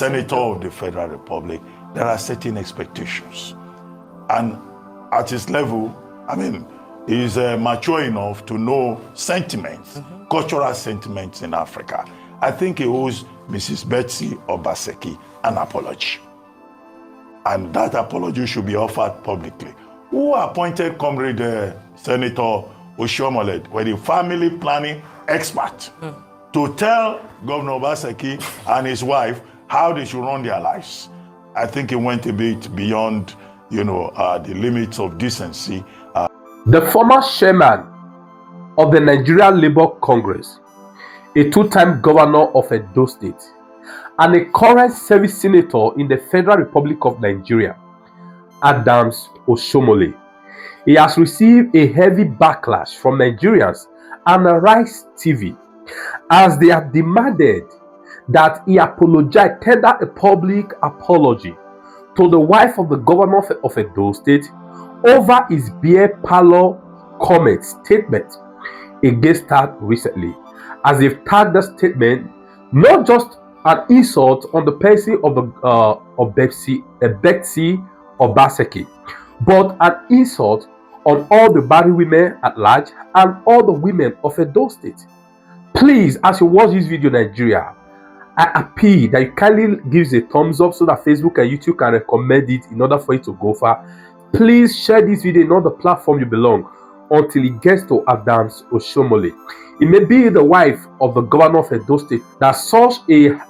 senator of the Federal Republic, there are certain expectations. And at his level, I mean, he's mature enough to know sentiments, cultural sentiments in Africa. I think he owes Mrs. Betsy Obaseki an apology. And that apology should be offered publicly. Who appointed Comrade Senator Oshiomole, the family planning expert, to tell Governor Obaseki and his wife how they should run their lives? I think he went a bit beyond, the limits of decency. The former chairman of the Nigerian Labour Congress, a two-time governor of Edo State, and a current service senator in the Federal Republic of Nigeria, Oshiomole. He has received a heavy backlash from Nigerians and AriseTv as they have demanded that he tender a public apology to the wife of the governor of Edo State over his beer parlor comment statement against her recently, as they've tagged the statement not just an insult on the person of Betsy Obaseki, but an insult on all the Barren women at large and all the women of Edo State. Please, as you watch this video, Nigeria, I appeal that you kindly give a thumbs up so that Facebook and YouTube can recommend it in order for it to go far. Please share this video in all the platform you belong until it gets to Oshiomole. It may be the wife of the governor of Edo State that such an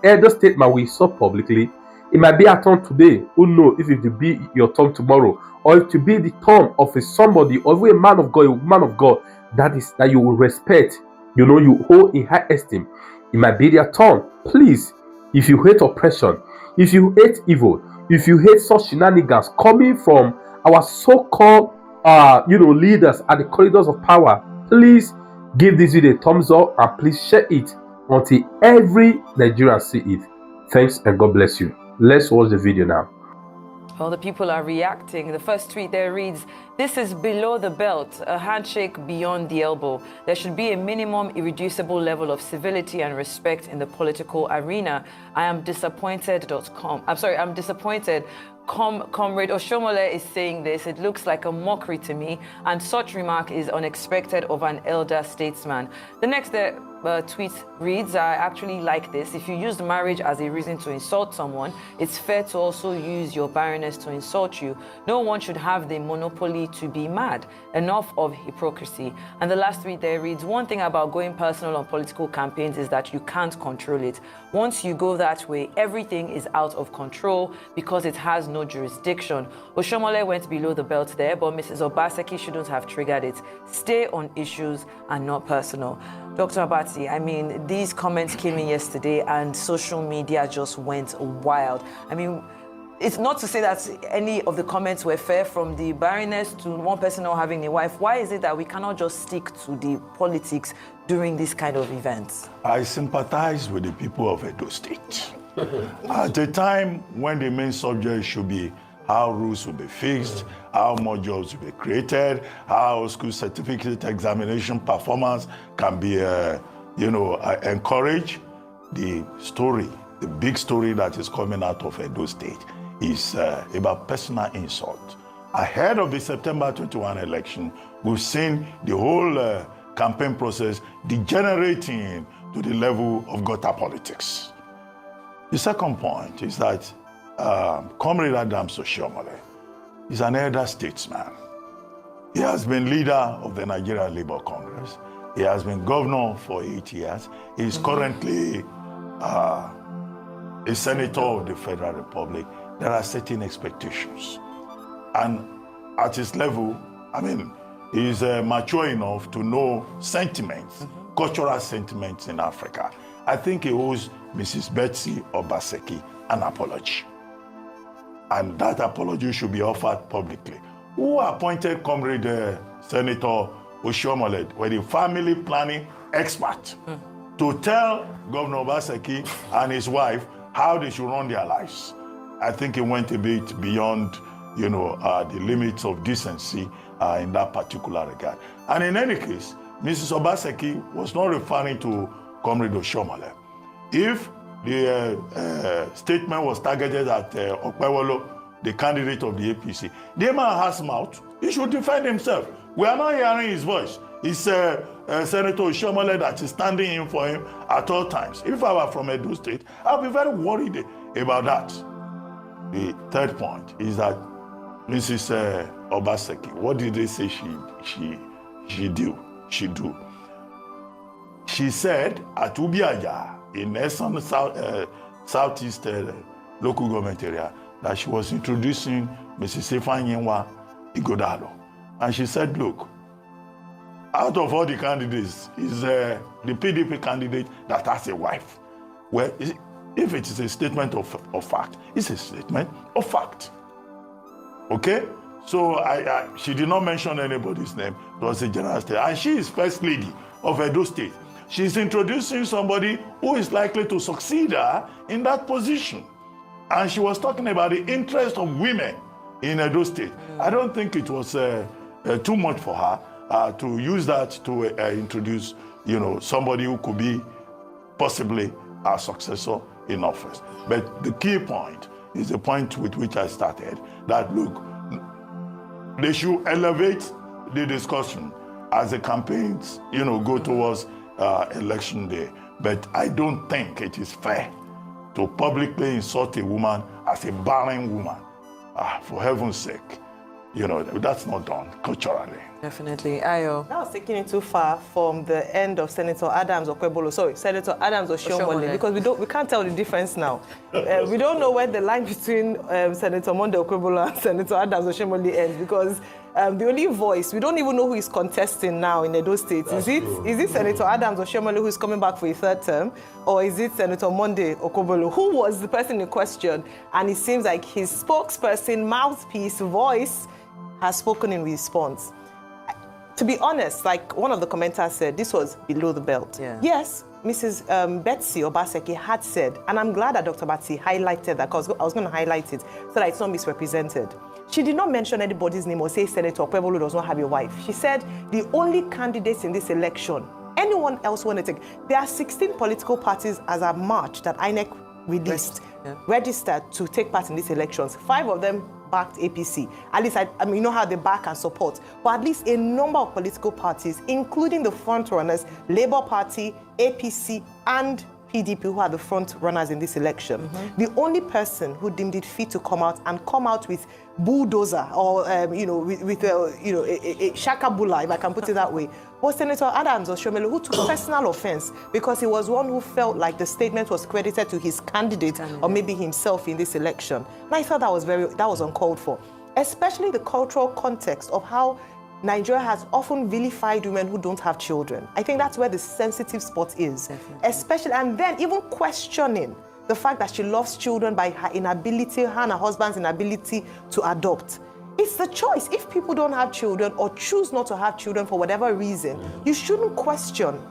elder statement we saw publicly. It might be a turn today. Who knows if it will be your turn tomorrow, or it will be the turn of somebody, or a man of God, a woman of God that you will respect. You hold in high esteem. It might be their turn. Please, if you hate oppression, if you hate evil, if you hate such shenanigans coming from our so-called leaders at the corridors of power, please give this video a thumbs up and please share it until every Nigerian see it. Thanks and God bless you. Let's watch the video now. Well, the people are reacting. The first tweet there reads, "This is below the belt, a handshake beyond the elbow. There should be a minimum irreducible level of civility and respect in the political arena. I am disappointed.com. I'm disappointed. Comrade Oshiomole is saying this. It looks like a mockery to me, and such remark is unexpected of an elder statesman." The next tweet reads, "I actually like this. If you used marriage as a reason to insult someone, it's fair to also use your barrenness to insult you. No one should have the monopoly to be mad. Enough of hypocrisy." And the last tweet there reads, "One thing about going personal on political campaigns is that you can't control it. Once you go that way, everything is out of control because it has no jurisdiction." Oshiomole went below the belt there, but Mrs. Obaseki shouldn't have triggered it. Stay on issues and not personal. Dr. Abati, I mean, these comments came in yesterday and social media just went wild. I mean, it's not to say that any of the comments were fair, from the Barreness to one person not having a wife. Why is it that we cannot just stick to the politics during this kind of events? I sympathize with the people of Edo State. At a time when the main subject should be how rules will be fixed, how more jobs will be created, how school certificate examination performance can be, encouraged. The big story that is coming out of Edo State is about personal insult. Ahead of the September 21 election, we've seen the whole campaign process degenerating to the level of gutter politics. The second point is that Comrade Oshiomole is an elder statesman. He has been leader of the Nigerian Labour Congress. He has been governor for 8 years. He is currently a senator of the Federal Republic. There are certain expectations. And at his level, I mean, he is mature enough to know sentiments, cultural sentiments in Africa. I think he owes Mrs. Betsy Obaseki an apology. And that apology should be offered publicly. Who appointed Comrade Senator Oshiomole, the family planning expert, to tell Governor Obaseki and his wife how they should run their lives? I think he went a bit beyond, the limits of decency in that particular regard. And in any case, Mrs. Obaseki was not referring to Comrade Oshiomole. If the statement was targeted at Okpewolo, the candidate of the APC. The man has mouth. He should defend himself. We are not hearing his voice. It's Senator Oshiomole that is standing in for him at all times. If I were from Edo State, I'll be very worried about that. The third point is that Mrs. Obaseki, what did they say she do? She said at Ubiaja in Esan Southeast local government area that she was introducing Mrs. Ifanyenwa Igodalo. And she said, look, out of all the candidates, is the PDP candidate that has a wife. Well, if it is a statement of fact, it's a statement of fact. Okay? So she did not mention anybody's name. It was a general statement. And she is first lady of Edo State. She's introducing somebody who is likely to succeed her in that position. And she was talking about the interest of women in Edo State. I don't think it was too much for her to use that to introduce, somebody who could be possibly our successor in office. But the key point is the point with which I started, that look, they should elevate the discussion as the campaigns, go towards election day. But I don't think it is fair to publicly insult a woman as a barren woman. For heaven's sake, that's not done culturally. Definitely. Ayo. That was taking it too far from the end of Senator Adams Senator Adams Oshiomole, because we can't tell the difference now. We don't know where the line between Senator Monday Okwebolo and Senator Adams Oshiomole ends, because the only voice, we don't even know who is contesting now in Edo State. Is it Senator Adams Oshiomole who is coming back for a third term, or is it Senator Monday Okwebolo, who was the person in question? And it seems like his spokesperson, mouthpiece, voice has spoken in response. To be honest, like one of the commenters said, this was below the belt. Yeah. Yes, Mrs. Betsy Obaseki had said, and I'm glad that Dr. Betsy highlighted that, because I was going to highlight it so that it's not misrepresented. She did not mention anybody's name or say Senator Okpebolo does not have a wife. She said the only candidates in this election, anyone else want to take, there are 16 political parties as a March that INEC released, registered to take part in these elections. 5 of them backed APC. At least, I mean, you know how they back and support. But at least a number of political parties, including the front runners, Labour Party, APC, and PDP, who are the front runners in this election. The only person who deemed it fit to come out with bulldozer or with a shakabula, if I can put it that way, was Senator Adams Oshiomole, who took personal offense because he was one who felt like the statement was credited to his candidate or maybe himself in this election. And I thought that was uncalled for, especially the cultural context of how Nigeria has often vilified women who don't have children. I think that's where the sensitive spot is. Definitely. Especially, and then even questioning the fact that she loves children by her inability, her and her husband's inability to adopt. It's the choice. If people don't have children or choose not to have children for whatever reason, you shouldn't question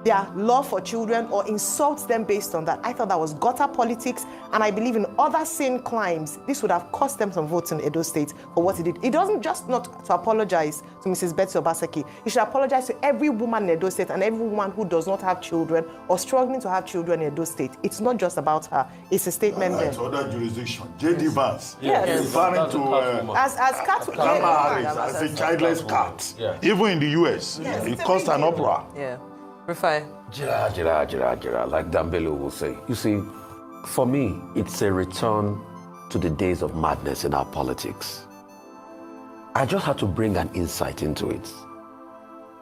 their love for children or insult them based on that. I thought that was gutter politics, and I believe in other same crimes, this would have cost them some votes in Edo State for what he did. It doesn't just not to apologize to Mrs. Betsy Obaseki. He should apologize to every woman in Edo State and every woman who does not have children or struggling to have children in Edo State. It's not just about her. It's a statement there. It's other jurisdiction. J.D. Vance. Yes. Referring to as cat, as a childless cat. Yes. Even in the US, it caused an uproar. Yeah. Rufai. Jira, like Dambele will say. You see, for me, it's a return to the days of madness in our politics. I just had to bring an insight into it.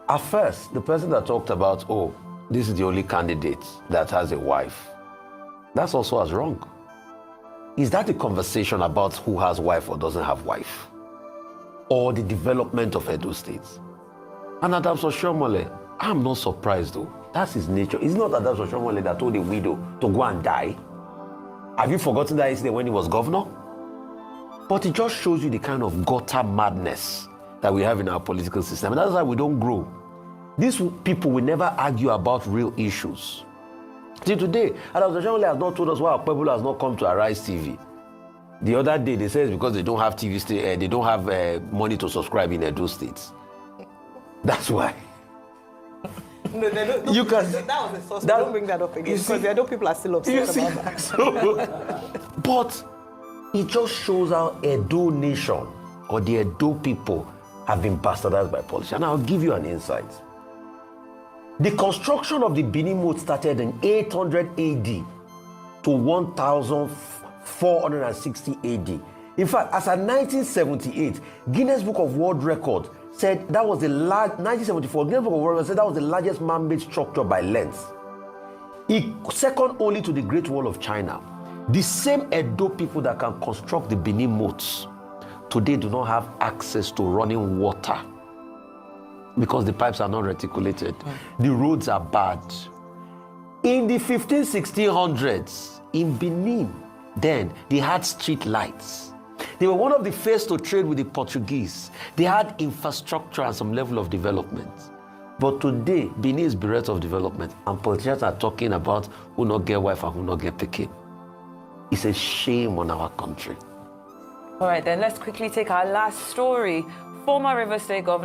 At first, the person that talked about, this is the only candidate that has a wife, that's also as wrong. Is that the conversation about who has wife or doesn't have wife? Or the development of Edo State? And Adams Oshiomole, I'm not surprised though. That's his nature. It's not Adams Oshiomole that told a widow to go and die. Have you forgotten that incident when he was governor? But it just shows you the kind of gutter madness that we have in our political system. And that's why we don't grow. These people will never argue about real issues. See, today, Adams Oshiomole has not told us why our people has not come to AriseTv. The other day, they say it's because they don't have they don't have money to subscribe in Edo State. That's why. No, they don't, You can- that was a suspect. that- Don't bring that up again you because see- I know people are still upset You about that. see, so, but it just shows how Edo nation or the Edo people have been bastardized by politics. And I'll give you an insight. The construction of the Benin moat started in 800 AD to 1460 AD. In fact, as of 1978, Guinness Book of World Records said that was the 1974, Guinness Book of World Records said that was the largest man-made structure by length. Second only to the Great Wall of China. The same Edo people that can construct the Benin moats today do not have access to running water because the pipes are not reticulated. The roads are bad. In the 1600s, in Benin, then they had street lights. They were one of the first to trade with the Portuguese. They had infrastructure and some level of development. But today, Benin is bereft of development, and politicians are talking about who not get wife and who not get pikin. It's a shame on our country. All right, then let's quickly take our last story. Former River State Governor